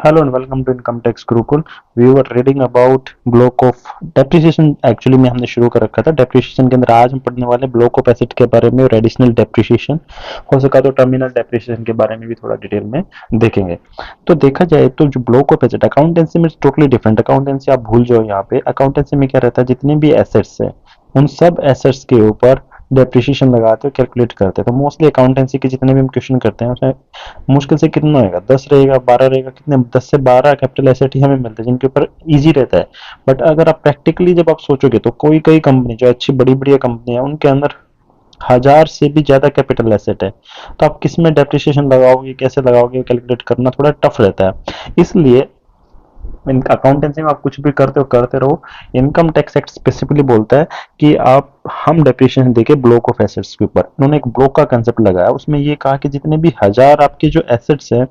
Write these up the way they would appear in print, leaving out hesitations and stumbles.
Hello and welcome to Income Tax Gurukul. We were reading about block of depreciation. Actually में हमने शुरू कर रखा था डेप्रिसिएशन के अंदर। आज हम पढ़ने वाले ब्लॉक ऑफ एसेट के बारे में और एडिशनल डेप्रिसिएशन, हो सका तो टर्मिनल डेप्रिसिएशन के बारे में भी थोड़ा डिटेल में देखेंगे। तो देखा जाए तो जो ब्लॉक ऑफ एसेट अकाउंटेंसी में टोटली डिफरेंट। अकाउंटेंसी आप भूल जाओ, यहाँ पे अकाउंटेंसी में क्या रहता है, जितने भी एसेट्स है उन सब एसेट्स के ऊपर डेप्रिसिएशन लगाते हो, कैलकुलेट करते हैं। तो मोस्टली अकाउंटेंसी के जितने भी हम क्वेश्चन करते हैं उसमें मुश्किल से कितना होगा, 10 रहेगा, 12 रहेगा, कितने 10 से 12 कैपिटल एसेट ही हमें मिलते हैं जिनके ऊपर इजी रहता है। बट अगर आप प्रैक्टिकली जब आप सोचोगे तो कोई कई कंपनी जो अच्छी बड़ी बड़ी कंपनी है उनके अंदर 1000 से भी ज्यादा कैपिटल एसेट है। तो आप किस में डेप्रिसिएशन लगाओगे, कैसे लगाओगे, कैलकुलेट करना थोड़ा टफ रहता है। इसलिए अकाउंटेंसी में आप कुछ भी करते हो करते रहो। इनकम टैक्स एक्ट स्पेसिफिकली बोलता है कि हम डेप्रिसिएशन देके ब्लॉक ऑफ एसेट्स के ऊपर, उन्होंने एक ब्लॉक का कंसेप्ट लगाया। उसमें ये कहा कि जितने भी 1000 आपके जो एसेट्स हैं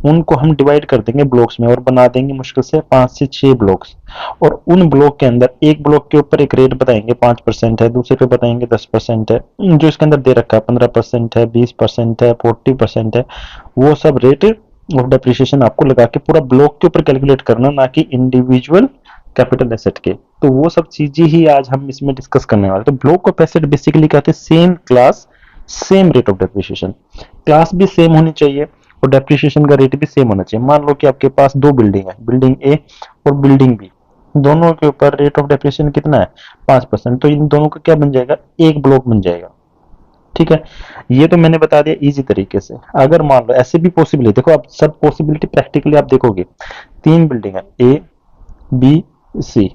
उनको हम डिवाइड कर देंगे ब्लॉक्स में और बना देंगे मुश्किल से 5 से 6 ब्लॉक्स। और उन ब्लॉक के अंदर एक ब्लॉक के ऊपर एक रेट बताएंगे, 5% है, दूसरे पे बताएंगे 10% है, जो इसके अंदर दे रखा है 15% है, 20% है, 40% है। वो सब रेट ऑफ डेप्रिसिएशन आपको लगा के पूरा ब्लॉक के ऊपर कैलकुलेट करना, ना कि इंडिविजुअल कैपिटल एसेट के। तो वो सब चीजें ही आज हम इसमें डिस्कस करने वाले। तो ब्लॉक ऑफ एसेट बेसिकली कहते हैं same class same rate of depreciation. Class भी सेम होनी चाहिए और डेप्रिसिएशन का रेट भी सेम होना चाहिए। मान लो कि आपके पास दो बिल्डिंग है, बिल्डिंग ए और बिल्डिंग बी, दोनों के ऊपर रेट ऑफ डेप्रिसिएशन कितना है, 5%। तो इन दोनों का क्या बन जाएगा, एक ब्लॉक बन जाएगा। ठीक है, ये तो मैंने बता दिया इजी तरीके से। अगर मान लो ऐसे भी पॉसिबल है, देखो आप सब पॉसिबिलिटी प्रैक्टिकली आप देखोगे, 3 बिल्डिंग है ए बी सी,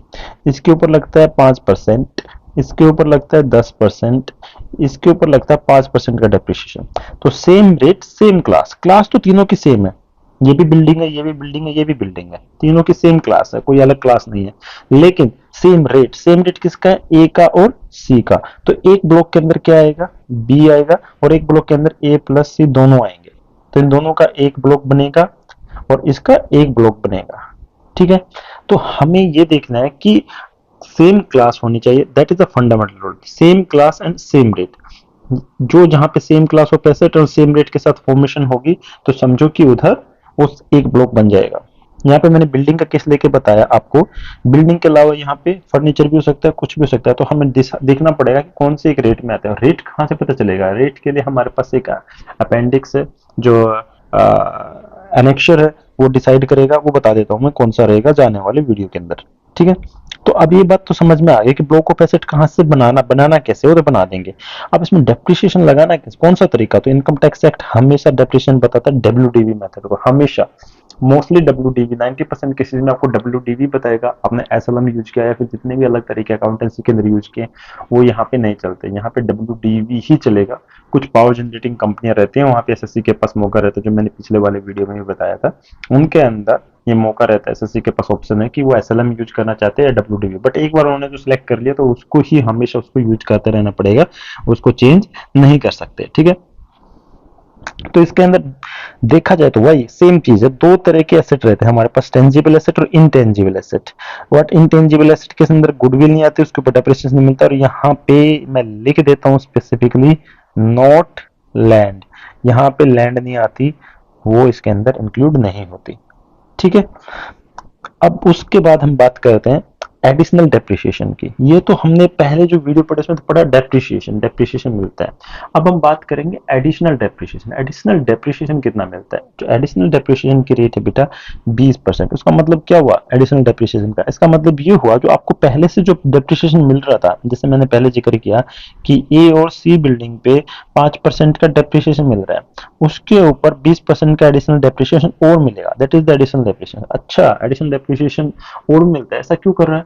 इसके ऊपर लगता है 5%, इसके ऊपर लगता है 10%, इसके ऊपर लगता है 5% का डेप्रिसिएशन। तो same rate same class, class तो तीनों की सेम है। ये भी बिल्डिंग है, ये भी बिल्डिंग है, ये भी बिल्डिंग है, तीनों की सेम क्लास है, कोई अलग क्लास नहीं है। लेकिन सेम रेट किसका है, ए का और सी का। तो एक ब्लॉक के अंदर क्या आएगा, बी आएगा, और एक ब्लॉक के अंदर ए प्लस सी दोनों आएंगे। तो इन दोनों का एक ब्लॉक बनेगा और इसका एक ब्लॉक बनेगा। ठीक है, तो हमें ये देखना है कि सेम क्लास होनी चाहिए, that is the fundamental rule. Same class and same rate. जो जहां पे सेम क्लास ऑफ एसेट और सेम रेट के साथ फॉर्मेशन होगी तो समझो कि उधर उस एक ब्लॉक बन जाएगा। यहाँ पे मैंने बिल्डिंग का केस लेके बताया आपको। बिल्डिंग के अलावा यहाँ पे फर्नीचर भी हो सकता है, कुछ भी हो सकता है। तो हमें देखना पड़ेगा कि कौन से एक रेट में आता है। रेट कहाँ से पता चलेगा, रेट के लिए हमारे पास एक अपेंडिक्स है, जो एनेक्चर है, वो डिसाइड करेगा। वो बता देता हूँ मैं कौन सा रहेगा जाने वाले वीडियो के अंदर। ठीक है, तो अब ये बात तो समझ में आ गई कि ब्लॉक ऑफ एसेट कहाँ से बनाना कैसे, वो तो बना देंगे। अब इसमें डेप्रिसिएशन लगाना कैसे, कौन सा तरीका। तो इनकम टैक्स एक्ट हमेशा डेप्रिसिएशन बताता है डब्ल्यूडीवी मेथड को, हमेशा। मोस्टली डब्ल्यूडीवी, 90% केसेस में आपको डब्ल्यूडीवी बताएगा। आपने एसएलएम यूज किया या फिर जितने भी अलग तरीके अकाउंटेंसी के अंदर यूज किए वो यहाँ पे नहीं चलते, यहाँ पे डब्ल्यूडीवी ही चलेगा। कुछ पावर जनरेटिंग कंपनियां रहती हैं, वहां पे एसएससी के पास मौका रहता है, जो मैंने पिछले वाले वीडियो में भी बताया था। उनके अंदर ये मौका रहता है, एसएससी के पास ऑप्शन है कि वो एसएलएम यूज करना चाहते हैं या डब्ल्यूडीवी। बट एक बार उन्होंने जो सिलेक्ट कर लिया तो उसको ही हमेशा उसको यूज करते रहना पड़ेगा, उसको चेंज नहीं कर सकते। ठीक है, तो इसके अंदर देखा जाए तो वही सेम चीज है। दो तरह के एसेट रहते हैं हमारे पास, टेंजिबल एसेट और intangible asset. What intangible asset के अंदर गुडविल नहीं आती, उसके ऊपर डेप्रिसिएशन नहीं मिलता। और यहाँ पे मैं लिख देता हूँ स्पेसिफिकली नॉट लैंड, यहाँ पे लैंड नहीं आती, वो इसके अंदर इंक्लूड नहीं होती। ठीक है, अब उसके बाद हम बात करते हैं एडिशनल डेप्रिसिएशन की। ये तो हमने पहले जो वीडियो पढ़े उसमें तो पढ़ा डेप्रिसिएशन मिलता है। अब हम बात करेंगे एडिशनल डेप्रिसिएशन। एडिशनल डेप्रिसिएशन कितना मिलता है। जो एडिशनल डेप्रिसिएशन की रेट है बेटा 20%। उसका मतलब क्या हुआ एडिशनल डेप्रिसिएशन का, इसका मतलब ये हुआ जो आपको पहले से जो डेप्रिसिएशन मिल रहा था, जैसे मैंने पहले जिक्र किया कि ए और सी बिल्डिंग पे 5% का डेप्रिसिएशन मिल रहा है, उसके ऊपर 20% का एडिशनल डेप्रिसिएशन और मिलेगा, that is the additional depreciation. अच्छा, एडिशनल डेप्रिसिएशन और मिलता है, ऐसा क्यों कर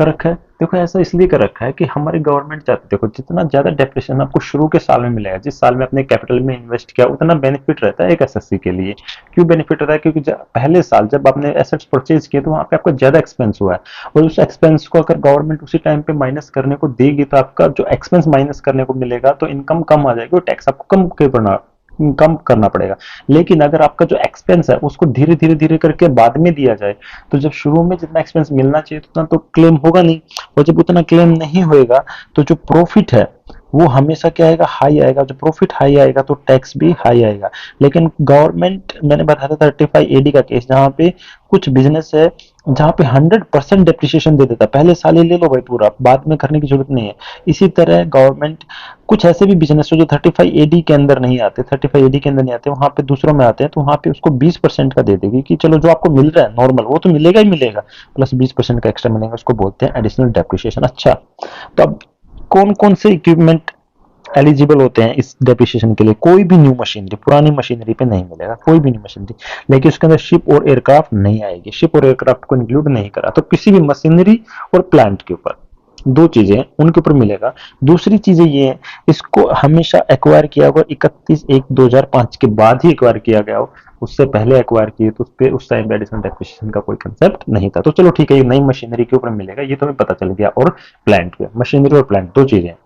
रखा है। देखो ऐसा इसलिए कर रखा है कि हमारी गवर्नमेंट चाहती है, देखो जितना ज्यादा डेप्रिसिएशन आपको शुरू के साल में मिलेगा, जिस साल में अपने कैपिटल में इन्वेस्ट किया, उतना बेनिफिट रहता है एक एसएससी के लिए। क्यों बेनिफिट रहता है, क्योंकि पहले साल जब आपने एसेट्स परचेज किए तो वहां पे आपका ज्यादा एक्सपेंस हुआ है, और उस एक्सपेंस को अगर गवर्नमेंट उसी टाइम पे माइनस करने को देगी तो आपका जो एक्सपेंस माइनस करने को मिलेगा तो इनकम कम आ जाएगी और टैक्स आपको कम करना पड़ेगा। लेकिन अगर आपका जो एक्सपेंस है उसको धीरे करके बाद में दिया जाए तो जब शुरू में जितना एक्सपेंस मिलना चाहिए उतना तो क्लेम होगा नहीं, और जब उतना क्लेम नहीं होएगा तो जो प्रॉफिट है वो हमेशा क्या आएगा, हाई आएगा। जब प्रॉफिट हाई आएगा तो टैक्स भी हाई आएगा। लेकिन गवर्नमेंट, मैंने बताया था 35AD का केस, जहाँ पे कुछ बिजनेस है जहाँ पे 100% डेप्रिसिएशन दे देता है, पहले साल ही ले लो भाई पूरा, बाद में करने की जरूरत नहीं है। इसी तरह गवर्नमेंट कुछ ऐसे भी बिजनेस है जो 35AD के अंदर नहीं आते, 35AD के अंदर नहीं आते, वहां पे दूसरों में आते हैं, तो वहां पे उसको 20% का दे देगी कि चलो जो आपको मिल रहा है नॉर्मल वो तो मिलेगा ही मिलेगा, प्लस 20% का एक्स्ट्रा मिलेगा, उसको बोलते हैं एडिशनल डेप्रिसिएशन। अच्छा, तो अब कौन कौन से इक्विपमेंट एलिजिबल होते हैं इस डेप्रिसिएशन के लिए? कोई भी न्यू मशीनरी, पुरानी मशीनरी पे नहीं मिलेगा कोई भी न्यू मशीनरी, लेकिन उसके अंदर शिप और एयरक्राफ्ट नहीं आएगी, शिप और एयरक्राफ्ट को इंक्लूड नहीं करा। तो किसी भी मशीनरी और प्लांट के ऊपर, दो चीजें हैं उनके ऊपर मिलेगा। दूसरी चीजें ये है, इसको हमेशा एक्वायर किया होगा 31/1/2005 के बाद ही एक्वायर किया गया हो, उससे पहले एक्वायर किए तो उस टाइम पे एडिशनल डेप्रिसिएशन का कोई कंसेप्ट नहीं था। तो चलो ठीक है, ये नई मशीनरी के ऊपर मिलेगा, ये तो हमें पता चल गया। और प्लांट पे, मशीनरी और प्लांट दो चीजें हैं।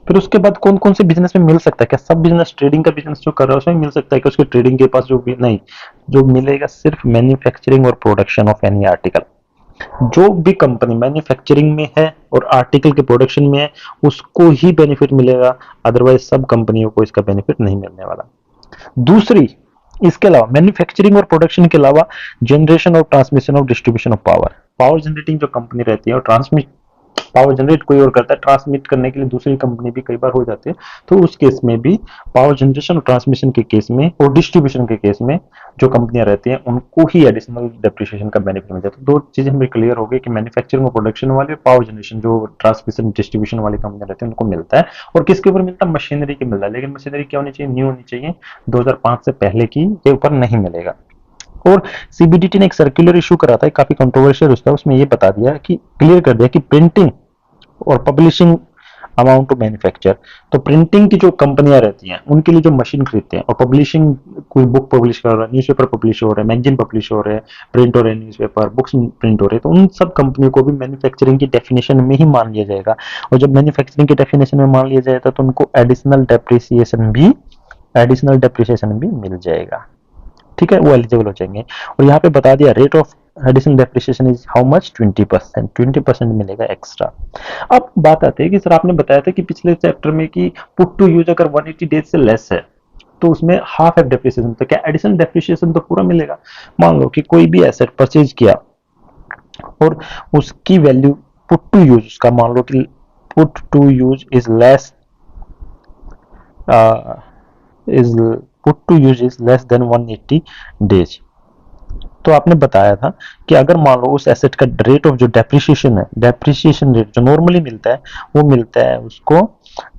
फिर उसके बाद कौन कौन से बिजनेस में मिल सकता है? क्या सब बिजनेस, ट्रेडिंग का बिजनेस जो कर रहा है उसमें मिल सकता है कि उसके ट्रेडिंग के पास जो भी नहीं, जो मिलेगा सिर्फ मैन्युफैक्चरिंग और प्रोडक्शन ऑफ एनी आर्टिकल। जो भी कंपनी मैन्युफैक्चरिंग में है और आर्टिकल के प्रोडक्शन में है उसको ही बेनिफिट मिलेगा, अदरवाइज सब कंपनियों को इसका बेनिफिट नहीं मिलने वाला। दूसरी, इसके अलावा मैन्युफैक्चरिंग और प्रोडक्शन के अलावा जनरेशन और ट्रांसमिशन और distribution of power, power generating जो कंपनी रहती है और ट्रांसमिट, पावर जनरेट कोई और करता है, ट्रांसमिट करने के लिए दूसरी कंपनी भी कई बार हो जाती है, तो उस केस में भी पावर जनरेशन और ट्रांसमिशन के केस में और डिस्ट्रीब्यूशन के केस में जो कंपनियां रहती हैं उनको ही एडिशनल डेप्रिसिएशन का बेनिफिट मिल जाता है। दो चीजें हमें क्लियर हो गई कि मैन्युफैक्चरिंग और प्रोडक्शन वाले, पावर जनरेशन जो ट्रांसमिशन डिस्ट्रीब्यूशन वाली कंपनियां रहती हैं उनको मिलता है। और किसके ऊपर मिलता है? मशीनरी के मिलता है, लेकिन मशीनरी क्या होनी चाहिए? न्यू होनी चाहिए, 2005 से पहले की के ऊपर नहीं मिलेगा। और सीबीडीटी ने एक सर्कुलर इशू करा था, काफी कंट्रोवर्शियल उसका, उसमें ये बता दिया कि, क्लियर कर दिया कि प्रिंटिंग और पब्लिशिंग अमाउंट टू मैन्युफैक्चर, तो प्रिंटिंग की जो कंपनियां रहती हैं उनके लिए जो मशीन खरीदते हैं, और पब्लिशिंग, कोई बुक पब्लिश कर रहा है, न्यूज़पेपर पब्लिश हो रहा है, मैगजीन पब्लिश हो रहे हैं, प्रिंट हो रहे हैं न्यूज़पेपर, बुक्स प्रिंट हो रहे हैं, तो उन सब कंपनियों को भी मैन्युफैक्चरिंग की डेफिनेशन में ही मान लिया जाएगा। और जब मैन्युफैक्चरिंग की डेफिनेशन में मान लिया जाएगा तो उनको एडिशनल डेप्रिसिएशन भी मिल जाएगा। ठीक है, वो एलिजिबल हो जाएंगे। और यहाँ पे बता दिया rate of additional depreciation is how much, 20%, 20% मिलेगा एक्स्ट्रा। अब बात आती है कि सर आपने बताया था कि पिछले चैप्टर में कि पुट टू यूज अगर 180 डेज से लेस है तो उसमें हाफ एफ डेप्रिसिएशन, तो क्या एडिशनल डेप्रिसिएशन तो पूरा मिलेगा? मान लो कि कोई भी एसेट परचेज किया और उसकी वैल्यू पुट टू यूज का, मान लो कि put to use is less, is put to use is less than 180 days. तो आपने बताया था कि अगर मान लो उस एसेट का रेट ऑफ जो डेप्रिसिएशन है, डेप्रिसिएशन रेट जो नॉर्मली मिलता है वो मिलता है उसको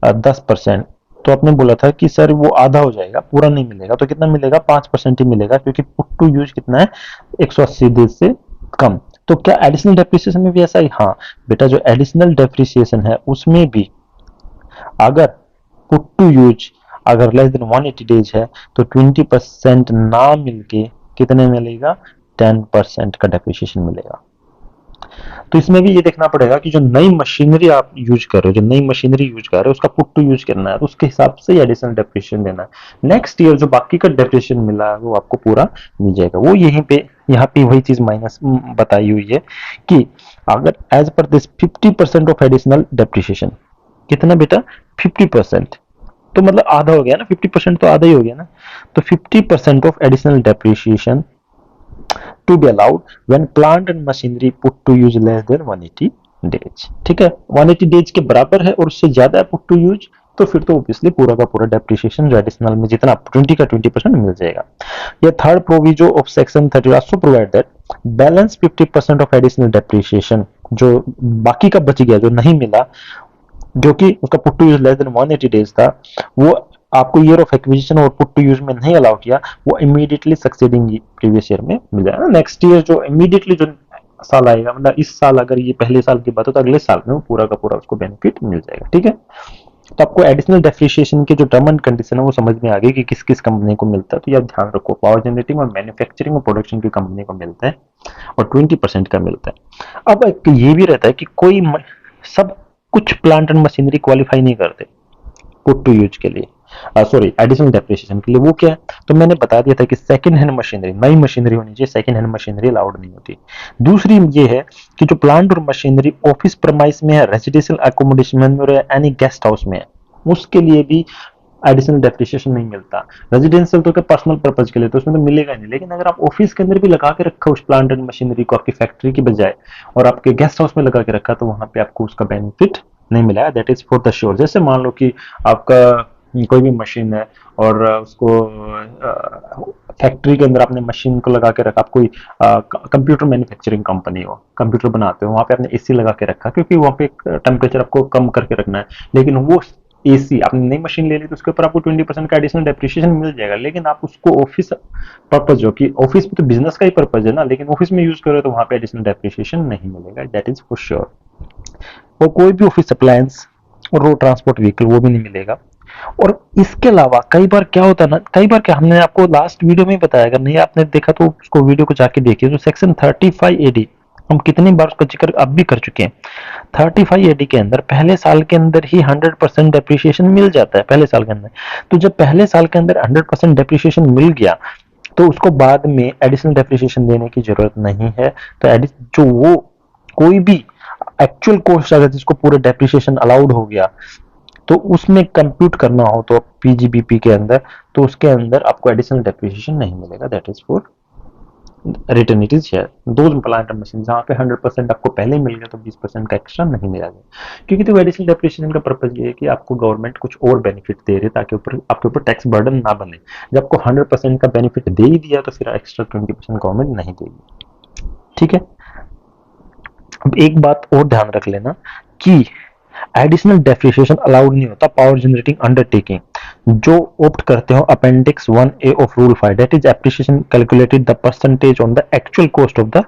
10%, तो आपने बोला था कि सर वो आधा हो जाएगा, पूरा नहीं मिलेगा, तो कितना मिलेगा? 5% ही मिलेगा, क्योंकि पुट टू यूज कितना है? 180 दिन से कम। तो क्या एडिशनल डेप्रिसिएशन में भी ऐसा ही? हाँ बेटा, जो एडिशनल डेप्रिसिएशन है उसमें भी अगर पुट टू यूज अगर लेस देन 180 डेज है तो 20% ना मिलके कितने मिलेगा? 10% का डेप्रिसिएशन मिलेगा। तो इसमें भी ये देखना पड़ेगा कि जो नई मशीनरी आप यूज कर रहे हो, जो नई मशीनरी यूज कर रहे हो उसका पुट टू यूज करना है, तो उसके हिसाब से एडिशनल डेप्रिसिएशन देना है। नेक्स्ट ईयर जो बाकी का डेप्रिसिएशन मिला है वो आपको पूरा मिल जाएगा। वो यहीं पे, यहाँ पे वही चीज माइनस बताई हुई है कि अगर as per this 50% of additional depreciation, कितना बेटा? 50%, तो मतलब आधा हो गया ना, 50% तो आधा ही हो गया ना। तो 50% of additional depreciation to be allowed when plant and machinery put to use less than 180 days। ठीक है, 180 डेज के बराबर है और उससे ज्यादा है पुट टू यूज, तो फिर तो ऑब्वियसली पूरा का पूरा डेप्रिसिएशन एडिशनल में जितना 20 का 20% मिल जाएगा। ये third proviso of section 30 also provide that balance 50% of additional depreciation, जो बाकी का बच गया, जो नहीं मिला, जो कि उसका put to use less than 180 days था, वो आपको ईयर ऑफ एक्विजिशन और पुट टू यूज में नहीं अलाउ किया, वो इमीडिएटली सक्सीडिंग प्रीवियस ईयर में मिल जाएगा। नेक्स्ट ईयर जो इमीडिएटली जो साल आएगा, मतलब इस साल अगर ये पहले साल की बात हो तो अगले साल में वो पूरा का पूरा उसको बेनिफिट मिल जाएगा। ठीक है, तो आपको एडिशनल डेप्रिसिएशन के जो टर्म एंड कंडीशन है वो समझ में आ गई कि किस किस कंपनी को मिलता है। तो ये आप ध्यान रखो, पावर जनरेटिंग और मैन्युफैक्चरिंग और प्रोडक्शन की कंपनी को मिलता है और 20% का मिलता है। अब एक ये भी रहता है कि कोई सब कुछ प्लांट एंड मशीनरी क्वालिफाई नहीं करते पुट टू यूज के लिए, सॉरी एडिशनल डेप्रिसिएशन के लिए। वो क्या है? तो मैंने बता दिया था कि सेकंड हैंड मशीनरी, नई मशीनरी होनी चाहिए, सेकंड हैंड मशीनरी अलाउड नहीं होती। दूसरी ये है कि जो प्लांट और मशीनरी ऑफिस प्रमाइस में है, रेजिडेंशियल अकोमोडेशन में और एनी गेस्ट हाउस में है, उसके लिए भी एडिशनल डेप्रिसिएशन नहीं मिलता। रेजिडेंशियल तो क्या पर्सनल पर्पज के लिए तो उसमें तो मिलेगा नहीं, लेकिन अगर आप ऑफिस के अंदर भी लगा के रखा उस प्लांट एंड मशीनरी को आपकी फैक्ट्री की बजाय और आपके गेस्ट हाउस में लगा के रखा, तो वहां पे आपको उसका बेनिफिट नहीं मिला है। That is for the sure. जैसे मान लो कि आपका कोई भी मशीन है और उसको फैक्ट्री के अंदर आपने मशीन को लगा के रखा, आप कोई कंप्यूटर मैन्युफैक्चरिंग कंपनी हो, कंप्यूटर बनाते हो, वहां पे आपने एसी लगा के रखा क्योंकि वहां पे टेम्परेचर आपको कम करके रखना है, लेकिन वो एसी आपने नई मशीन ले ली तो उसके ऊपर आपको 20% का एडिशनल डेप्रिसिएशन मिल जाएगा, लेकिन आप उसको ऑफिस पर्पज जो कि ऑफिस में तो बिजनेस का ही पर्पज है ना, लेकिन ऑफिस में यूज करो तो वहां पे एडिशनल डेप्रिसिएशन नहीं मिलेगा। That is for sure. और कोई भी ऑफिस अप्लायंस और रोड ट्रांसपोर्ट व्हीकल वो भी नहीं मिलेगा। और इसके अलावा कई बार क्या होता है ना, कई बार क्या हमने आपको लास्ट वीडियो में बताया, अगर नहीं आपने देखा तो उसको वीडियो को जाके देखिए, तो सेक्शन 35 एडी हम कितनी बार उसका जिक्र अब भी कर चुके हैं। 35 एडी के अंदर पहले साल के अंदर ही 100% डेप्रिसिएशन मिल जाता है पहले साल के अंदर। तो जब पहले साल के अंदर 100% डेप्रिसिएशन मिल गया तो उसको बाद में एडिशनल डेप्रिसिएशन देने की जरूरत नहीं है। तो जो वो कोई भी एक्चुअल कॉस्ट अगर जिसको पूरे डेप्रिसिएशन अलाउड हो गया तो उसमें कंप्यूट करना हो तो पीजीबीपी के अंदर, तो उसके अंदर आपको एडिशनल डेप्रिसिएशन नहीं मिलेगा। That is for return it is share. दो प्लांट मशीन जहाँ पे 100% आपको पहले मिल गया तो 20% का एक्स्ट्रा नहीं मिला जाए, क्योंकि तो एडिशनल डेप्रिसिएशन का पर्पज ये है कि आपको गवर्नमेंट कुछ और बेनिफिट दे रही है ताकि ऊपर आपके ऊपर टैक्स बर्डन ना बने। जब आपको 100% का बेनिफिट दे ही दिया तो फिर एक्स्ट्रा 20% गवर्नमेंट नहीं देगी। ठीक है। अब एक बात और ध्यान रख लेना कि एडिशनल डेप्रिसिएशन अलाउड नहीं होता पावर जनरेटिंग अंडरटेकिंग जो ऑप्ट करते हो appendix 1A of rule 5, that is appreciation calculated the percentage on the actual cost of the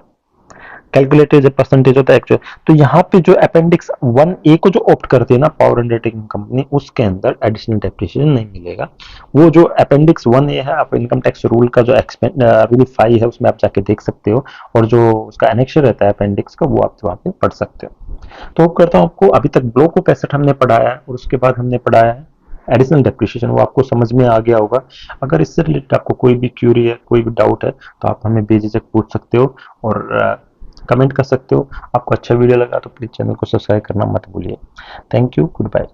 calculated percentage of the actual. तो यहाँ पे जो अपेंडिक्स 1A को जो ऑप्ट करती है ना पावर अंडरटेकिंग कंपनी, उसके अंदर एडिशनल डेप्रिसिएशन नहीं मिलेगा। वो जो अपेंडिक्स 1A है, आप इनकम टैक्स रूल का जो रूल 5 है उसमें आप जाके देख सकते हो, और जो उसका एनेक्शर रहता है अपेंडिक्स का वो आप वहां पे पढ़ सकते हो। तो होप करता हूँ आपको अभी तक ब्लॉक ऑफ एसेट हमने पढ़ाया है और उसके बाद हमने पढ़ाया है एडिशनल डेप्रिसिएशन, वो आपको समझ में आ गया होगा। अगर इससे रिलेटेड आपको कोई भी क्यूरी है, कोई भी डाउट है, तो आप हमें बेझिझक पूछ सकते हो और कमेंट कर सकते हो। आपको अच्छा वीडियो लगा तो प्लीज चैनल को सब्सक्राइब करना मत भूलिए। Thank you, good bye.